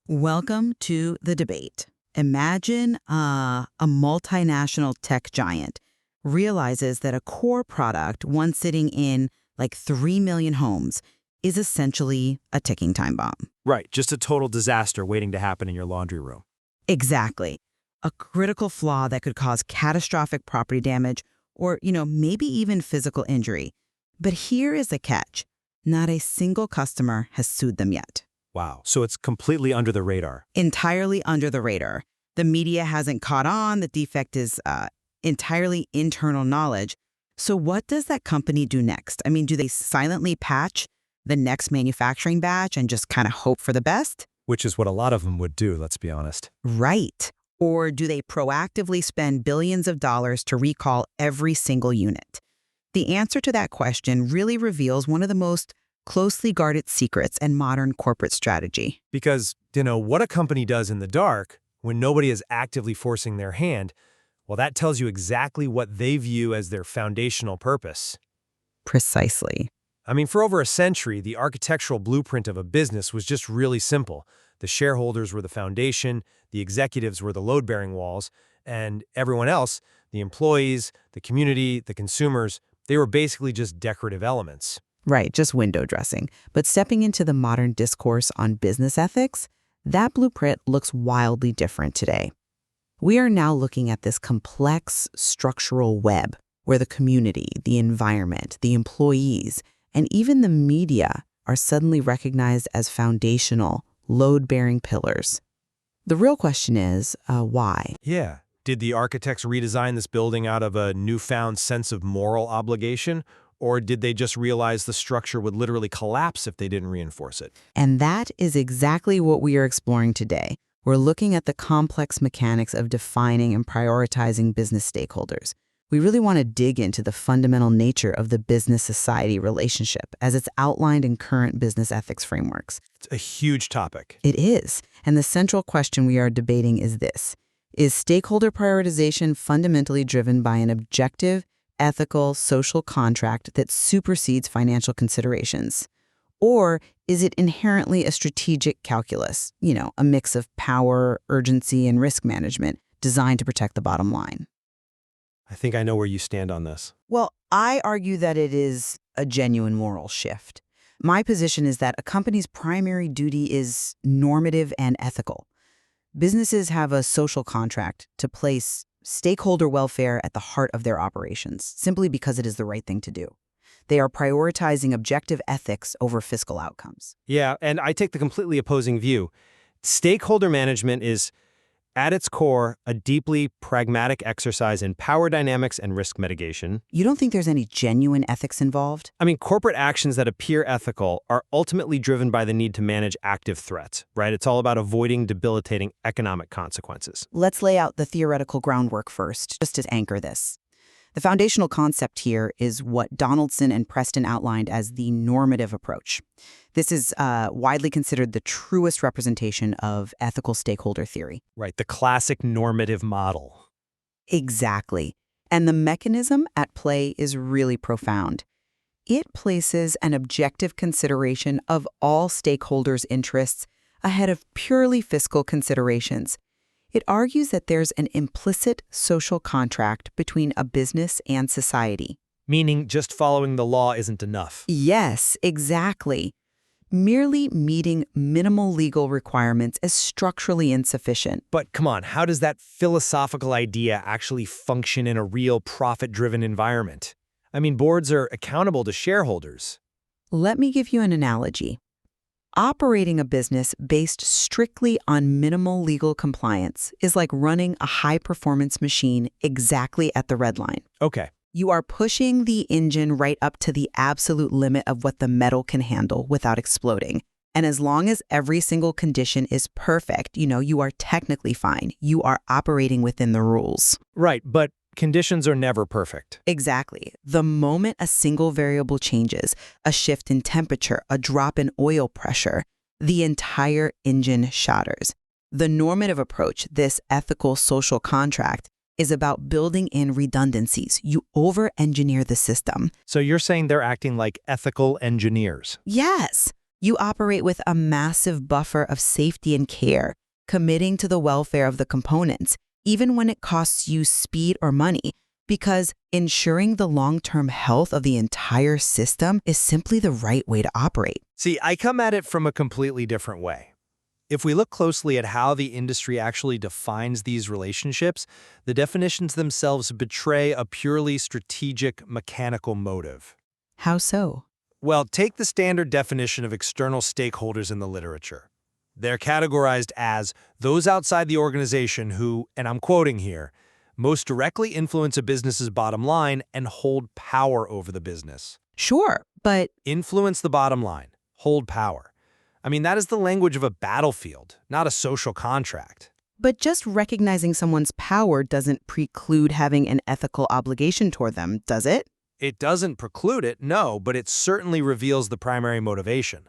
Welcome to the debate. Imagine a multinational tech giant realizes that a core product, one sitting in like 3 million homes, is essentially a ticking time bomb. Right, just a total disaster waiting to happen in your laundry room. Exactly. A critical flaw that could cause catastrophic property damage or, maybe even physical injury. But here is the catch. Not a single customer has sued them yet. Wow, so it's completely under the radar. Entirely under the radar. The media hasn't caught on. The defect is entirely internal knowledge. So what does that company do next? I mean, do they silently patch the next manufacturing batch and just kind of hope for the best? Which is what a lot of them would do, let's be honest. Right. Or do they proactively spend billions of dollars to recall every single unit? The answer to that question really reveals one of the most closely guarded secrets in modern corporate strategy. Because, what a company does in the dark, when nobody is actively forcing their hand, well, that tells you exactly what they view as their foundational purpose. Precisely. I mean, for over a century, the architectural blueprint of a business was just really simple. The shareholders were the foundation, the executives were the load-bearing walls, and everyone else, the employees, the community, the consumers, they were basically just decorative elements. Right, just window dressing. But stepping into the modern discourse on business ethics, that blueprint looks wildly different today. We are now looking at this complex structural web where the community, the environment, the employees, and even the media are suddenly recognized as foundational, load-bearing pillars. The real question is, why? Yeah. Did the architects redesign this building out of a newfound sense of moral obligation? Or did they just realize the structure would literally collapse if they didn't reinforce it? And that is exactly what we are exploring today. We're looking at the complex mechanics of defining and prioritizing business stakeholders. We really want to dig into the fundamental nature of the business-society relationship as it's outlined in current business ethics frameworks. It's a huge topic. It is. And the central question we are debating is this. Is stakeholder prioritization fundamentally driven by an objective, ethical, social contract that supersedes financial considerations? Or is it inherently a strategic calculus, a mix of power, urgency, and risk management designed to protect the bottom line? I think I know where you stand on this. Well, I argue that it is a genuine moral shift. My position is that a company's primary duty is normative and ethical. Businesses have a social contract to place stakeholder welfare at the heart of their operations, simply because it is the right thing to do. They are prioritizing objective ethics over fiscal outcomes. Yeah, and I take the completely opposing view. Stakeholder management is, at its core, a deeply pragmatic exercise in power dynamics and risk mitigation. You don't think there's any genuine ethics involved? I mean, corporate actions that appear ethical are ultimately driven by the need to manage active threats, right? It's all about avoiding debilitating economic consequences. Let's lay out the theoretical groundwork first, just to anchor this. The foundational concept here is what Donaldson and Preston outlined as the normative approach. This is widely considered the truest representation of ethical stakeholder theory. Right, the classic normative model. Exactly. And the mechanism at play is really profound. It places an objective consideration of all stakeholders' interests ahead of purely fiscal considerations. It argues that there's an implicit social contract between a business and society. Meaning just following the law isn't enough. Yes, exactly. Merely meeting minimal legal requirements is structurally insufficient. But come on, how does that philosophical idea actually function in a real profit-driven environment? I mean, boards are accountable to shareholders. Let me give you an analogy. Operating a business based strictly on minimal legal compliance is like running a high-performance machine exactly at the red line. Okay. You are pushing the engine right up to the absolute limit of what the metal can handle without exploding. And as long as every single condition is perfect, you are technically fine. You are operating within the rules. Right, but conditions are never perfect. Exactly. The moment a single variable changes, a shift in temperature, a drop in oil pressure, the entire engine shatters. The normative approach, this ethical social contract, is about building in redundancies. You over-engineer the system. So you're saying they're acting like ethical engineers? Yes. You operate with a massive buffer of safety and care, committing to the welfare of the components, even when it costs you speed or money, because ensuring the long-term health of the entire system is simply the right way to operate. See, I come at it from a completely different way. If we look closely at how the industry actually defines these relationships, the definitions themselves betray a purely strategic, mechanical motive. How so? Well, take the standard definition of external stakeholders in the literature. They're categorized as those outside the organization who, and I'm quoting here, most directly influence a business's bottom line and hold power over the business. Sure, but Influence the bottom line, hold power. I mean, that is the language of a battlefield, not a social contract. just recognizing someone's power doesn't preclude having an ethical obligation toward them, does it? It doesn't preclude it, no, but it certainly reveals the primary motivation.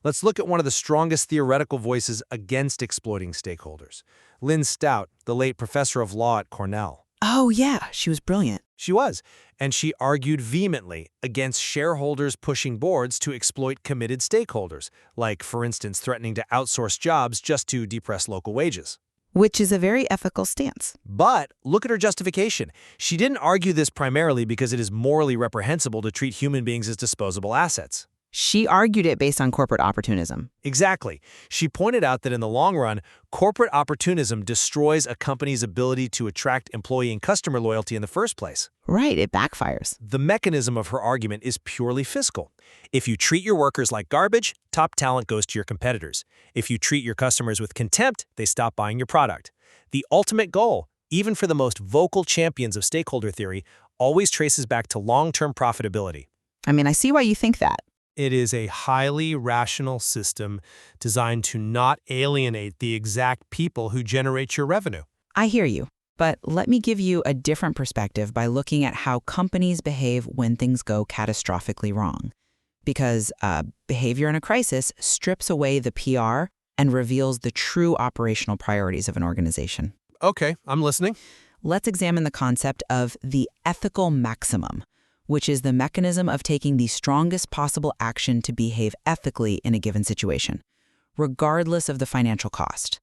Let's look at one of the strongest theoretical voices against exploiting stakeholders. Lynn Stout, the late professor of law at Cornell. Oh yeah, she was brilliant. She was, and she argued vehemently against shareholders pushing boards to exploit committed stakeholders, like, for instance, threatening to outsource jobs just to depress local wages. Which is a very ethical stance. But look at her justification. She didn't argue this primarily because it is morally reprehensible to treat human beings as disposable assets. She argued it based on corporate opportunism. Exactly. She pointed out that in the long run, corporate opportunism destroys a company's ability to attract employee and customer loyalty in the first place. Right, it backfires. The mechanism of her argument is purely fiscal. If you treat your workers like garbage, top talent goes to your competitors. If you treat your customers with contempt, they stop buying your product. The ultimate goal, even for the most vocal champions of stakeholder theory, always traces back to long-term profitability. I mean, I see why you think that. It is a highly rational system designed to not alienate the exact people who generate your revenue. I hear you. But let me give you a different perspective by looking at how companies behave when things go catastrophically wrong. Because behavior in a crisis strips away the PR and reveals the true operational priorities of an organization. Okay, I'm listening. Let's examine the concept of the ethical maximum, which is the mechanism of taking the strongest possible action to behave ethically in a given situation, regardless of the financial cost.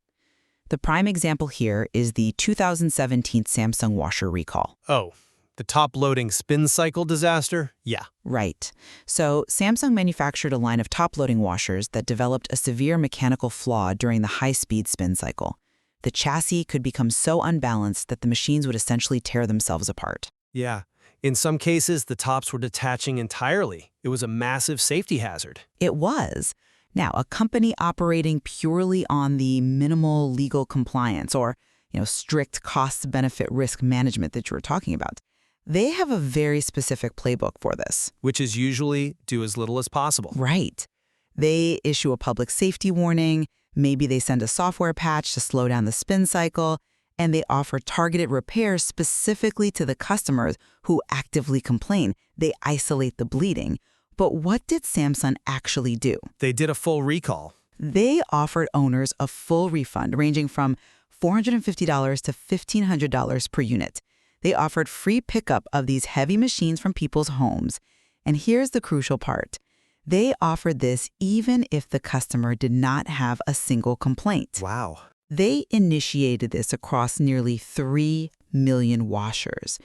The prime example here is the 2017 Samsung washer recall. Oh, the top-loading spin cycle disaster? Yeah. Right. So Samsung manufactured a line of top-loading washers that developed a severe mechanical flaw during the high-speed spin cycle. The chassis could become so unbalanced that the machines would essentially tear themselves apart. Yeah. In some cases, the tops were detaching entirely. It was a massive safety hazard. It was. Now, a company operating purely on the minimal legal compliance or, strict cost-benefit risk management that you were talking about, they have a very specific playbook for this. Which is usually do as little as possible. Right. They issue a public safety warning, maybe they send a software patch to slow down the spin cycle, and they offer targeted repairs specifically to the customers who actively complain. They isolate the bleeding. But what did Samsung actually do? They did a full recall. They offered owners a full refund ranging from $450 to $1,500 per unit. They offered free pickup of these heavy machines from people's homes. And here's the crucial part. They offered this even if the customer did not have a single complaint. Wow. They initiated this across nearly 3 million washers.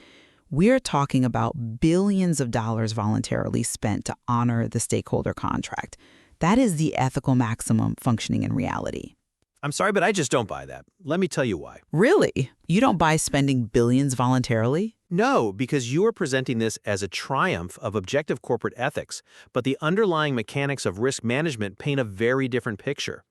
We're talking about billions of dollars voluntarily spent to honor the stakeholder contract. That is the ethical maximum functioning in reality. I'm sorry, but I just don't buy that. Let me tell you why. Really? You don't buy spending billions voluntarily? No, because you are presenting this as a triumph of objective corporate ethics, but the underlying mechanics of risk management paint a very different picture.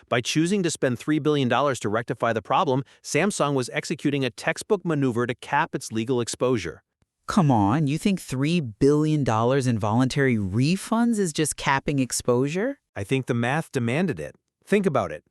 By choosing to spend $3 billion to rectify the problem, Samsung was executing a textbook maneuver to cap its legal exposure. Come on, you think $3 billion in voluntary refunds is just capping exposure? I think the math demanded it. Think about it.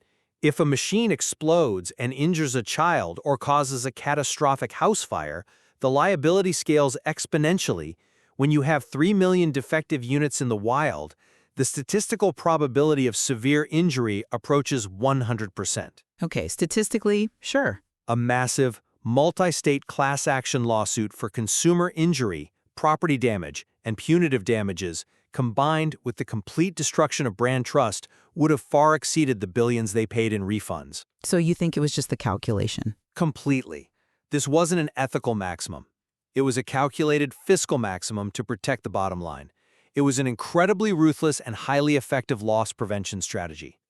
If a machine explodes and injures a child or causes a catastrophic house fire, the liability scales exponentially. When you have 3 million defective units in the wild, the statistical probability of severe injury approaches 100%. Okay, statistically, sure. A massive, multi-state class action lawsuit for consumer injury, property damage, and punitive damages combined with the complete destruction of brand trust, would have far exceeded the billions they paid in refunds. So you think it was just the calculation? Completely. This wasn't an ethical maximum. It was a calculated fiscal maximum to protect the bottom line. It was an incredibly ruthless and highly effective loss prevention strategy.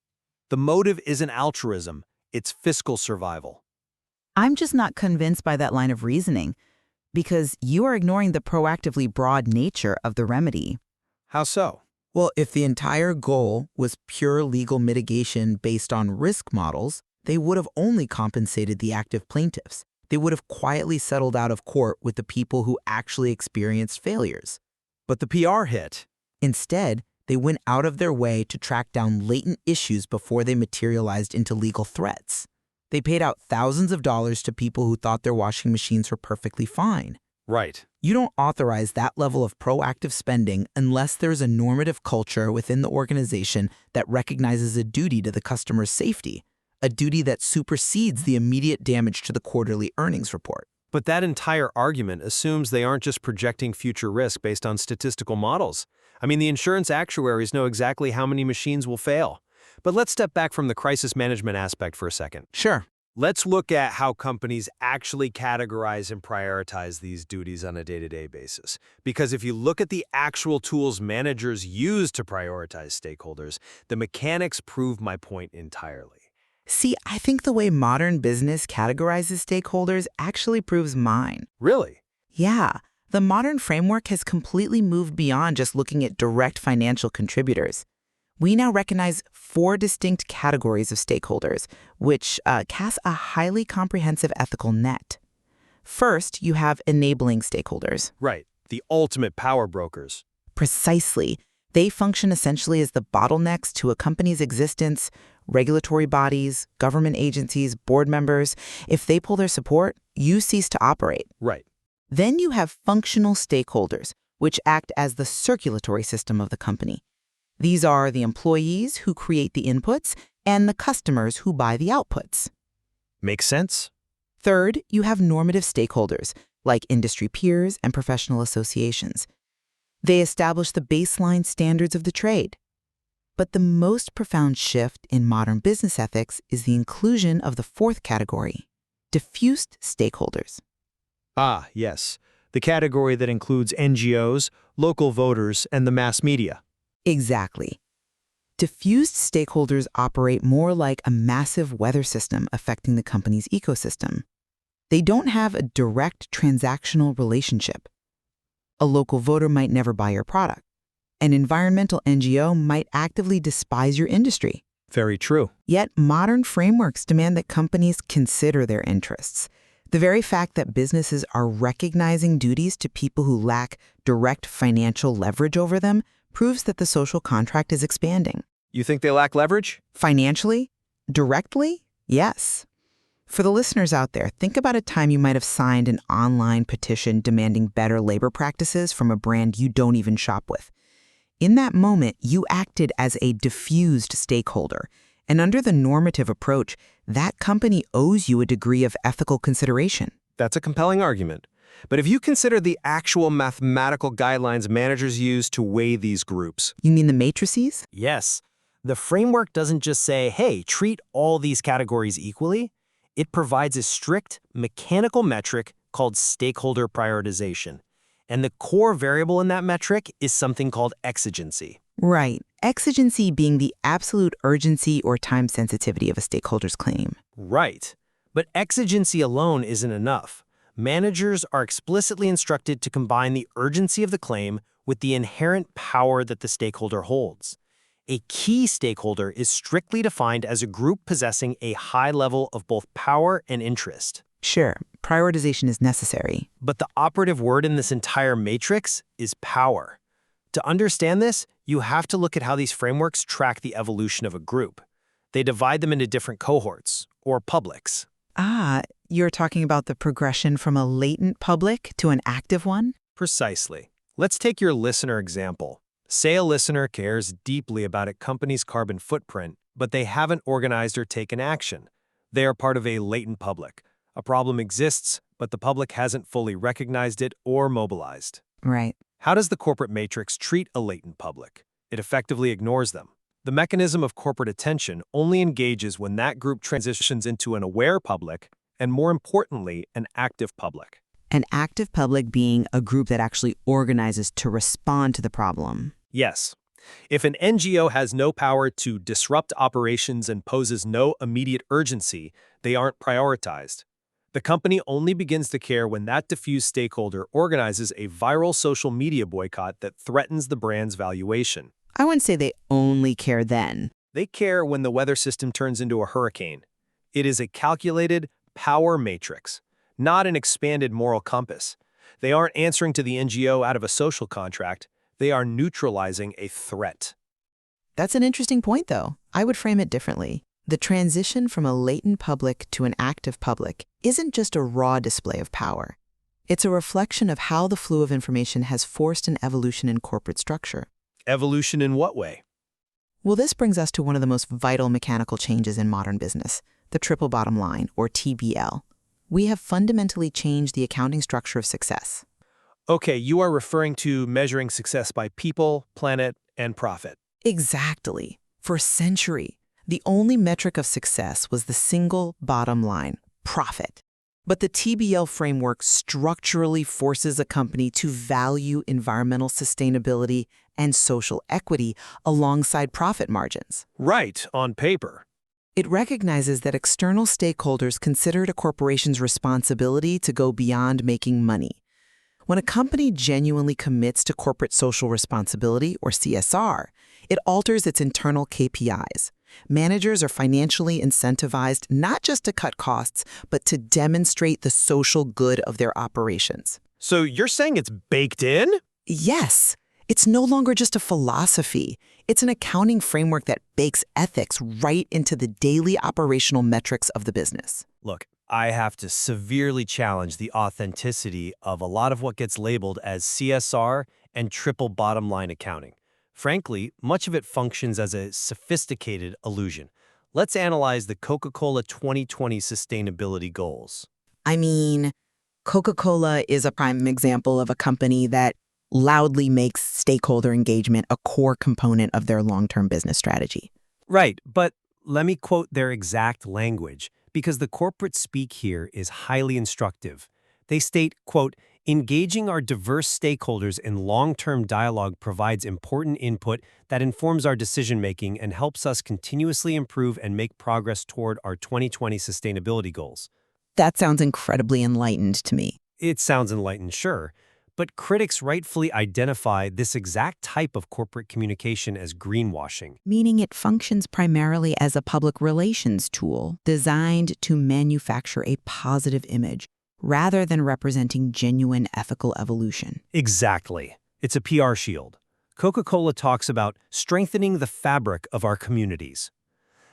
The motive isn't altruism, it's fiscal survival. I'm just not convinced by that line of reasoning, because you are ignoring the proactively broad nature of the remedy. How so? Well, if the entire goal was pure legal mitigation based on risk models, they would have only compensated the active plaintiffs. They would have quietly settled out of court with the people who actually experienced failures. But the PR hit. Instead, they went out of their way to track down latent issues before they materialized into legal threats. They paid out thousands of dollars to people who thought their washing machines were perfectly fine. Right. You don't authorize that level of proactive spending unless there's a normative culture within the organization that recognizes a duty to the customer's safety, a duty that supersedes the immediate damage to the quarterly earnings report. But that entire argument assumes they aren't just projecting future risk based on statistical models. I mean, the insurance actuaries know exactly how many machines will fail. But let's step back from the crisis management aspect for a second. Sure. Let's look at how companies actually categorize and prioritize these duties on a day-to-day basis. Because if you look at the actual tools managers use to prioritize stakeholders, the mechanics prove my point entirely. See, I think the way modern business categorizes stakeholders actually proves mine. Really? Yeah, the modern framework has completely moved beyond just looking at direct financial contributors. We now recognize 4 distinct categories of stakeholders, which cast a highly comprehensive ethical net. First, you have enabling stakeholders. Right. The ultimate power brokers. Precisely. They function essentially as the bottlenecks to a company's existence. Regulatory bodies, government agencies, board members. If they pull their support, you cease to operate. Right. Then you have functional stakeholders, which act as the circulatory system of the company. These are the employees who create the inputs and the customers who buy the outputs. Makes sense? Third, you have normative stakeholders, like industry peers and professional associations. They establish the baseline standards of the trade. But the most profound shift in modern business ethics is the inclusion of the 4th category, diffused stakeholders. Ah, yes. The category that includes NGOs, local voters, and the mass media. Exactly. Diffused stakeholders operate more like a massive weather system affecting the company's ecosystem. They don't have a direct transactional relationship. A local voter might never buy your product. An environmental NGO might actively despise your industry. Very true. Yet modern frameworks demand that companies consider their interests. The very fact that businesses are recognizing duties to people who lack direct financial leverage over them proves that the social contract is expanding. You think they lack leverage? Financially? Directly? Yes. For the listeners out there, think about a time you might have signed an online petition demanding better labor practices from a brand you don't even shop with. In that moment, you acted as a diffused stakeholder, and under the normative approach, that company owes you a degree of ethical consideration. That's a compelling argument. But if you consider the actual mathematical guidelines managers use to weigh these groups. You mean the matrices? Yes. The framework doesn't just say, hey, treat all these categories equally. It provides a strict mechanical metric called stakeholder prioritization. And the core variable in that metric is something called exigency. Right. Exigency being the absolute urgency or time sensitivity of a stakeholder's claim. Right. But exigency alone isn't enough. Managers are explicitly instructed to combine the urgency of the claim with the inherent power that the stakeholder holds. A key stakeholder is strictly defined as a group possessing a high level of both power and interest. Sure, prioritization is necessary. But the operative word in this entire matrix is power. To understand this, you have to look at how these frameworks track the evolution of a group. They divide them into different cohorts, or publics. Ah, you're talking about the progression from a latent public to an active one? Precisely. Let's take your listener example. Say a listener cares deeply about a company's carbon footprint, but they haven't organized or taken action. They are part of a latent public. A problem exists, but the public hasn't fully recognized it or mobilized. Right. How does the corporate matrix treat a latent public? It effectively ignores them. The mechanism of corporate attention only engages when that group transitions into an aware public and, more importantly, an active public. An active public being a group that actually organizes to respond to the problem. Yes. If an NGO has no power to disrupt operations and poses no immediate urgency, they aren't prioritized. The company only begins to care when that diffuse stakeholder organizes a viral social media boycott that threatens the brand's valuation. I wouldn't say they only care then. They care when the weather system turns into a hurricane. It is a calculated power matrix, not an expanded moral compass. They aren't answering to the NGO out of a social contract. They are neutralizing a threat. That's an interesting point, though. I would frame it differently. The transition from a latent public to an active public isn't just a raw display of power. It's a reflection of how the flow of information has forced an evolution in corporate structure. Evolution in what way? Well, this brings us to one of the most vital mechanical changes in modern business, the triple bottom line, or TBL. We have fundamentally changed the accounting structure of success. Okay, you are referring to measuring success by people, planet, and profit. Exactly. For a century, the only metric of success was the single bottom line, profit. But the TBL framework structurally forces a company to value environmental sustainability and social equity alongside profit margins. Right, on paper. It recognizes that external stakeholders consider it a corporation's responsibility to go beyond making money. When a company genuinely commits to corporate social responsibility, or CSR, it alters its internal KPIs. Managers are financially incentivized not just to cut costs, but to demonstrate the social good of their operations. So you're saying it's baked in? Yes, it's no longer just a philosophy. It's an accounting framework that bakes ethics right into the daily operational metrics of the business. Look, I have to severely challenge the authenticity of a lot of what gets labeled as CSR and triple bottom line accounting. Frankly, much of it functions as a sophisticated illusion. Let's analyze the Coca-Cola 2020 sustainability goals. I mean, Coca-Cola is a prime example of a company that loudly makes stakeholder engagement a core component of their long-term business strategy. Right, but let me quote their exact language, because the corporate speak here is highly instructive. They state, quote, "Engaging our diverse stakeholders in long-term dialogue provides important input that informs our decision-making and helps us continuously improve and make progress toward our 2020 sustainability goals." That sounds incredibly enlightened to me. It sounds enlightened, sure, but critics rightfully identify this exact type of corporate communication as greenwashing. Meaning it functions primarily as a public relations tool designed to manufacture a positive image, rather than representing genuine ethical evolution. Exactly. It's a PR shield. Coca-Cola talks about strengthening the fabric of our communities.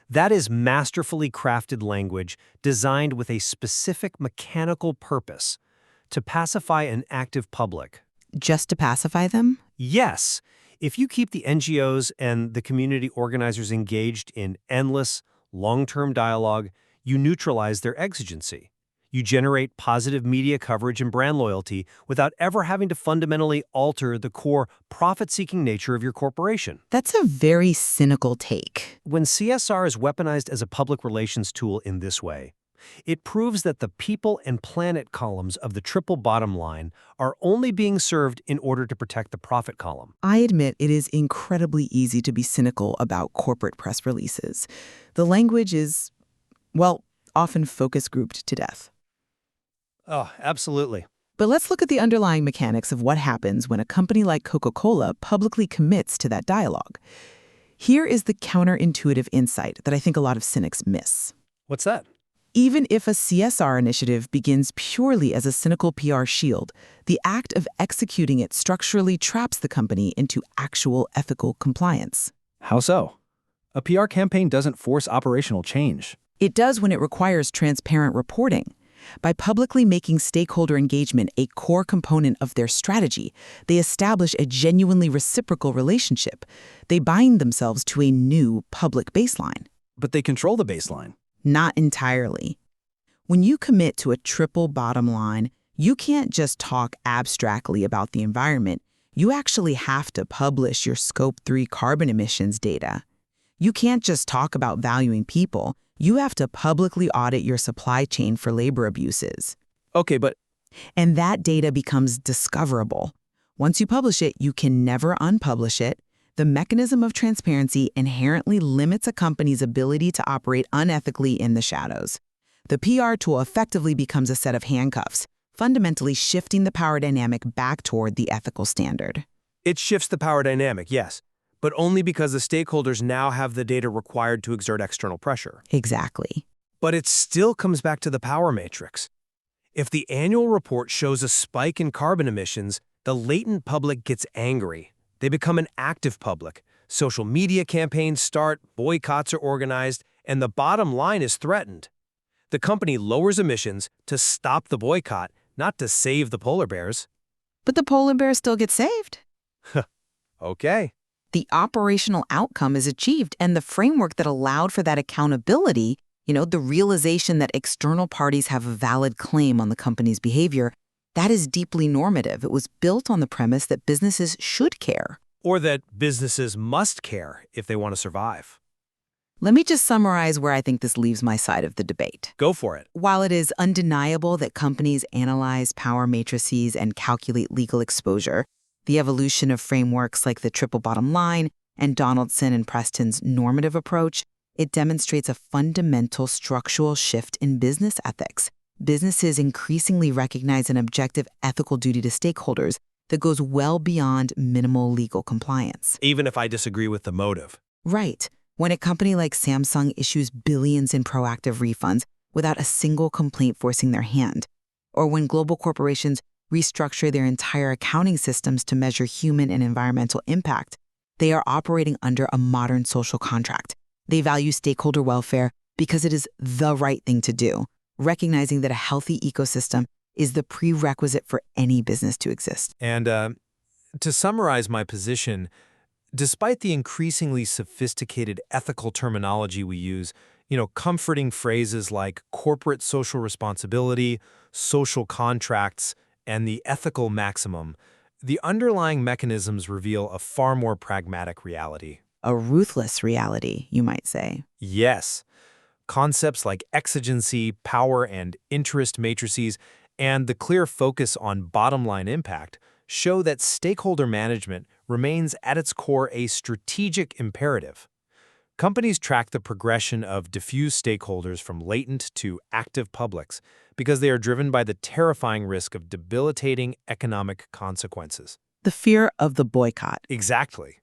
That is masterfully crafted language designed with a specific mechanical purpose: to pacify an active public. Just to pacify them? Yes. If you keep the NGOs and the community organizers engaged in endless, long-term dialogue, you neutralize their exigency. You generate positive media coverage and brand loyalty without ever having to fundamentally alter the core profit-seeking nature of your corporation. That's a very cynical take. When CSR is weaponized as a public relations tool in this way, it proves that the people and planet columns of the triple bottom line are only being served in order to protect the profit column. I admit it is incredibly easy to be cynical about corporate press releases. The language is, well, often focus grouped to death. Oh, absolutely. But let's look at the underlying mechanics of what happens when a company like Coca-Cola publicly commits to that dialogue. Here is the counterintuitive insight that I think a lot of cynics miss. What's that? Even if a CSR initiative begins purely as a cynical PR shield, the act of executing it structurally traps the company into actual ethical compliance. How so? A PR campaign doesn't force operational change. It does when it requires transparent reporting. By publicly making stakeholder engagement a core component of their strategy, they establish a genuinely reciprocal relationship. They bind themselves to a new public baseline. But they control the baseline. Not entirely. When you commit to a triple bottom line, you can't just talk abstractly about the environment. You actually have to publish your Scope 3 carbon emissions data. You can't just talk about valuing people. You have to publicly audit your supply chain for labor abuses. Okay, but And that data becomes discoverable. Once you publish it, you can never unpublish it. The mechanism of transparency inherently limits a company's ability to operate unethically in the shadows. The PR tool effectively becomes a set of handcuffs, fundamentally shifting the power dynamic back toward the ethical standard. It shifts the power dynamic, yes, but only because the stakeholders now have the data required to exert external pressure. Exactly. But it still comes back to the power matrix. If the annual report shows a spike in carbon emissions, the latent public gets angry. They become an active public. Social media campaigns start, boycotts are organized, and the bottom line is threatened. The company lowers emissions to stop the boycott, not to save the polar bears. But the polar bears still get saved. Okay. The operational outcome is achieved, and the framework that allowed for that accountability, the realization that external parties have a valid claim on the company's behavior, that is deeply normative. It was built on the premise that businesses should care. Or that businesses must care if they want to survive. Let me just summarize where I think this leaves my side of the debate. Go for it. While it is undeniable that companies analyze power matrices and calculate legal exposure, the evolution of frameworks like the triple bottom line and Donaldson and Preston's normative approach, it demonstrates a fundamental structural shift in business ethics. Businesses increasingly recognize an objective ethical duty to stakeholders that goes well beyond minimal legal compliance. Even if I disagree with the motive. Right. When a company like Samsung issues billions in proactive refunds without a single complaint forcing their hand, or when global corporations restructure their entire accounting systems to measure human and environmental impact, they are operating under a modern social contract. They value stakeholder welfare because it is the right thing to do, recognizing that a healthy ecosystem is the prerequisite for any business to exist. And to summarize my position, despite the increasingly sophisticated ethical terminology we use, comforting phrases like corporate social responsibility, social contracts, and the ethical maximum, the underlying mechanisms reveal a far more pragmatic reality. A ruthless reality, you might say. Yes. Concepts like exigency, power, and interest matrices, and the clear focus on bottom-line impact show that stakeholder management remains at its core a strategic imperative. Companies track the progression of diffuse stakeholders from latent to active publics because they are driven by the terrifying risk of debilitating economic consequences. The fear of the boycott. Exactly.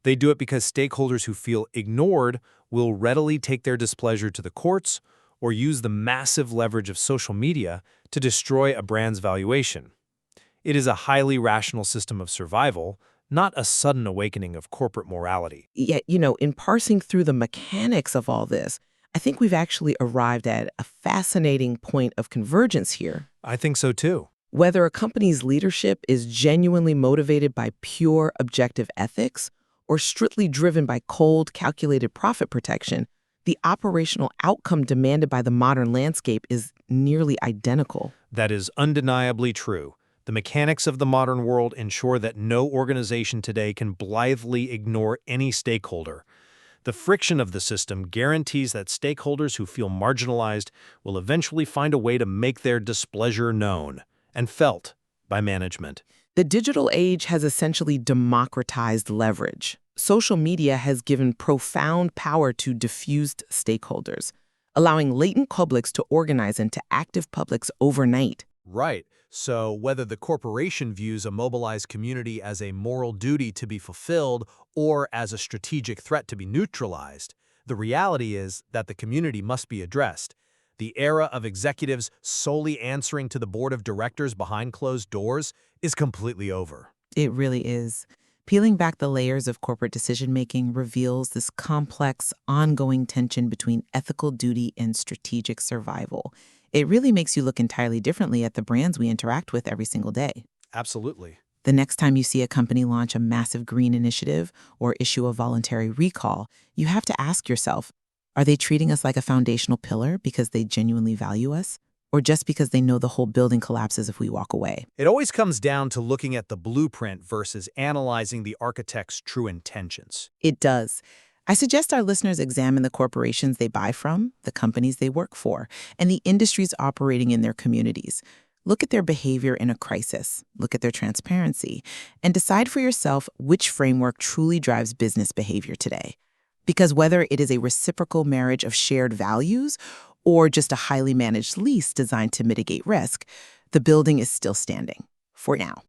They do it because stakeholders who feel ignored will readily take their displeasure to the courts or use the massive leverage of social media to destroy a brand's valuation. It is a highly rational system of survival, not a sudden awakening of corporate morality. Yet, in parsing through the mechanics of all this, I think we've actually arrived at a fascinating point of convergence here. I think so too. Whether a company's leadership is genuinely motivated by pure objective ethics or strictly driven by cold, calculated profit protection, the operational outcome demanded by the modern landscape is nearly identical. That is undeniably true. The mechanics of the modern world ensure that no organization today can blithely ignore any stakeholder. The friction of the system guarantees that stakeholders who feel marginalized will eventually find a way to make their displeasure known and felt by management. The digital age has essentially democratized leverage. Social media has given profound power to diffused stakeholders, allowing latent publics to organize into active publics overnight. Right. So whether the corporation views a mobilized community as a moral duty to be fulfilled or as a strategic threat to be neutralized, the reality is that the community must be addressed. The era of executives solely answering to the board of directors behind closed doors is completely over. It really is. Peeling back the layers of corporate decision-making reveals this complex, ongoing tension between ethical duty and strategic survival. It really makes you look entirely differently at the brands we interact with every single day. Absolutely. The next time you see a company launch a massive green initiative or issue a voluntary recall, you have to ask yourself, are they treating us like a foundational pillar because they genuinely value us? or just because they know the whole building collapses if we walk away. It always comes down to looking at the blueprint versus analyzing the architect's true intentions. It does. I suggest our listeners examine the corporations they buy from, the companies they work for, and the industries operating in their communities. Look at their behavior in a crisis, look at their transparency, and decide for yourself which framework truly drives business behavior today. Because whether it is a reciprocal marriage of shared values or just a highly managed lease designed to mitigate risk, the building is still standing, for now.